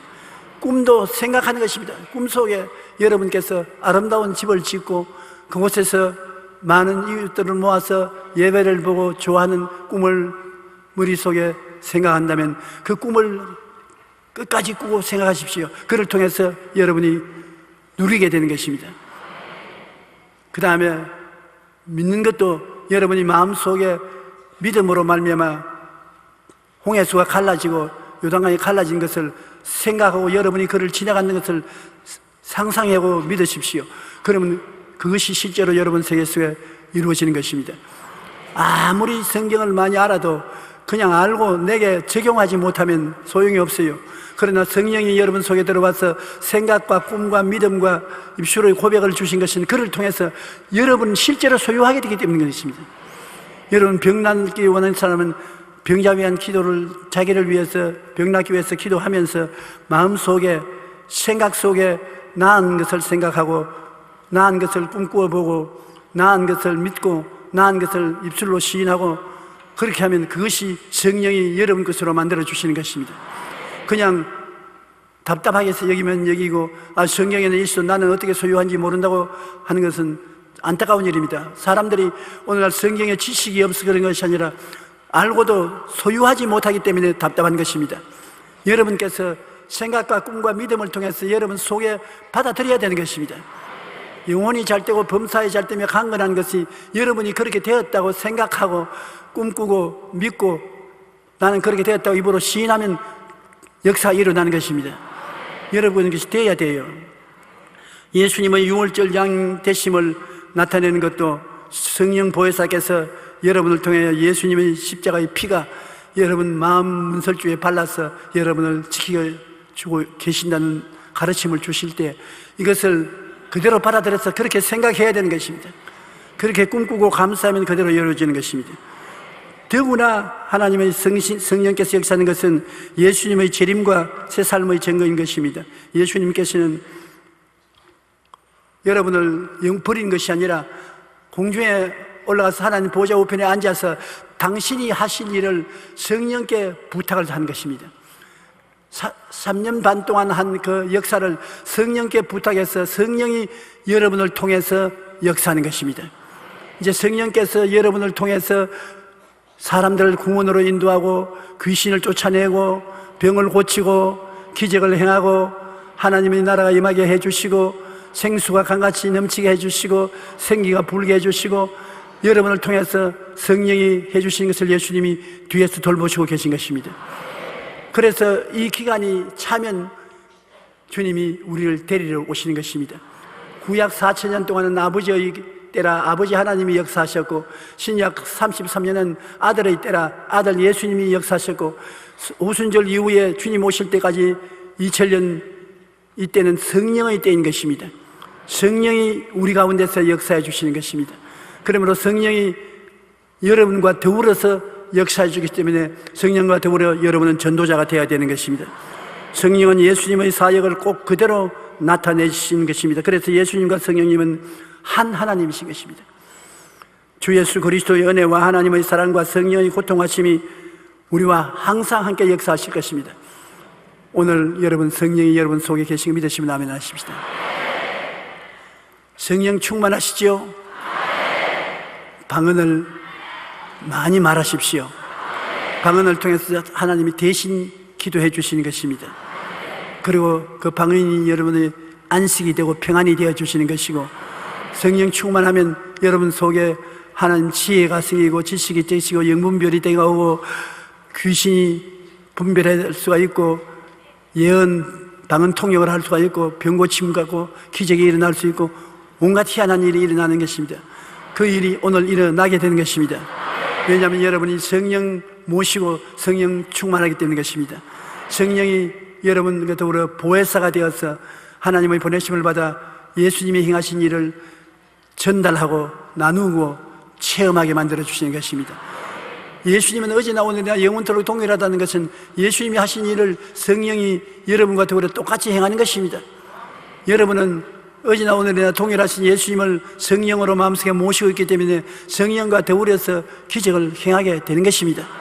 꿈도 생각하는 것입니다. 꿈속에 여러분께서 아름다운 집을 짓고 그곳에서 많은 이웃들을 모아서 예배를 보고 좋아하는 꿈을 머릿속에 생각한다면 그 꿈을 끝까지 꾸고 생각하십시오. 그를 통해서 여러분이 누리게 되는 것입니다. 그 다음에 믿는 것도 여러분이 마음속에 믿음으로 말미암아 홍해수가 갈라지고 요단강이 갈라진 것을 생각하고 여러분이 그를 지나가는 것을 상상하고 믿으십시오. 그러면 그것이 실제로 여러분 세계 속에 이루어지는 것입니다. 아무리 성경을 많이 알아도 그냥 알고 내게 적용하지 못하면 소용이 없어요. 그러나 성령이 여러분 속에 들어와서 생각과 꿈과 믿음과 입술의 고백을 주신 것은 그를 통해서 여러분 실제로 소유하게 되기 때문인 것입니다. 여러분 병 낫기 원하는 사람은 병자 위한 기도를 자기를 위해서 병 낫기 위해서 기도하면서 마음속에 생각 속에 나은 것을 생각하고 나은 것을 꿈꾸어 보고 나은 것을 믿고 나은 것을 입술로 시인하고 그렇게 하면 그것이 성령이 여러분 것으로 만들어 주시는 것입니다. 그냥 답답하게 해서 여기면 여기고 성경에는 있어 나는 어떻게 소유한지 모른다고 하는 것은 안타까운 일입니다. 사람들이 오늘날 성경에 지식이 없어 그런 것이 아니라 알고도 소유하지 못하기 때문에 답답한 것입니다. 여러분께서 생각과 꿈과 믿음을 통해서 여러분 속에 받아들여야 되는 것입니다. 영혼이 잘 되고 범사에 잘 되며 강건한 것이 여러분이 그렇게 되었다고 생각하고 꿈꾸고 믿고 나는 그렇게 되었다고 입으로 시인하면 역사가 일어나는 것입니다. 여러분 것이 되어야 돼요. 예수님의 유월절 양 되심을 나타내는 것도 성령 보혜사께서 여러분을 통해 예수님의 십자가의 피가 여러분 마음 문설주에 발라서 여러분을 지켜주고 계신다는 가르침을 주실 때 이것을 그대로 받아들여서 그렇게 생각해야 되는 것입니다. 그렇게 꿈꾸고 감사하면 그대로 이루어지는 것입니다. 더구나 하나님의 성령께서 역사하는 것은 예수님의 재림과 새 삶의 증거인 것입니다. 예수님께서는 여러분을 버린 것이 아니라 공중에 올라가서 하나님 보좌 우편에 앉아서 당신이 하실 일을 성령께 부탁을 한 것입니다. 3년 반 동안 한 그 역사를 성령께 부탁해서 성령이 여러분을 통해서 역사하는 것입니다. 이제 성령께서 여러분을 통해서 사람들을 구원으로 인도하고 귀신을 쫓아내고 병을 고치고 기적을 행하고 하나님의 나라가 임하게 해주시고 생수가 강같이 넘치게 해주시고 생기가 불게 해주시고 여러분을 통해서 성령이 해주신 것을 예수님이 뒤에서 돌보시고 계신 것입니다. 그래서 이 기간이 차면 주님이 우리를 데리러 오시는 것입니다. 구약 4,000년 동안은 아버지의 때라 아버지 하나님이 역사하셨고 신약 33년은 아들의 때라 아들 예수님이 역사하셨고 오순절 이후에 주님 오실 때까지 2000년 이때는 성령의 때인 것입니다. 성령이 우리 가운데서 역사해 주시는 것입니다. 그러므로 성령이 여러분과 더불어서 역사해 주기 때문에 성령과 더불어 여러분은 전도자가 되어야 되는 것입니다. 성령은 예수님의 사역을 꼭 그대로 나타내신 것입니다. 그래서 예수님과 성령님은 한 하나님이신 것입니다. 주 예수 그리스도의 은혜와 하나님의 사랑과 성령의 고통하심이 우리와 항상 함께 역사하실 것입니다. 오늘 여러분 성령이 여러분 속에 계시고 믿으시면 아멘 하십시다. 성령 충만하시죠? 방언을 많이 말하십시오. 방언을 통해서 하나님이 대신 기도해 주시는 것입니다. 그리고 그 방언이 여러분의 안식이 되고 평안이 되어 주시는 것이고 성령 충만하면 여러분 속에 하나님 지혜가 생기고 지식이 되시고 영분별이 되고 귀신이 분별할 수가 있고 예언 방언 통역을 할 수가 있고 병고침 갖고 기적이 일어날 수 있고 온갖 희한한 일이 일어나는 것입니다. 그 일이 오늘 일어나게 되는 것입니다. 왜냐하면 여러분이 성령 모시고 성령 충만하기 때문인 것입니다. 성령이 여러분과 더불어 보혜사가 되어서 하나님의 보내심을 받아 예수님이 행하신 일을 전달하고 나누고 체험하게 만들어 주시는 것입니다. 예수님은 어제나 오늘이나 영원토록 동일하다는 것은 예수님이 하신 일을 성령이 여러분과 더불어 똑같이 행하는 것입니다. 여러분은 어제나 오늘이나 동일하신 예수님을 성령으로 마음속에 모시고 있기 때문에 성령과 더불어서 기적을 행하게 되는 것입니다.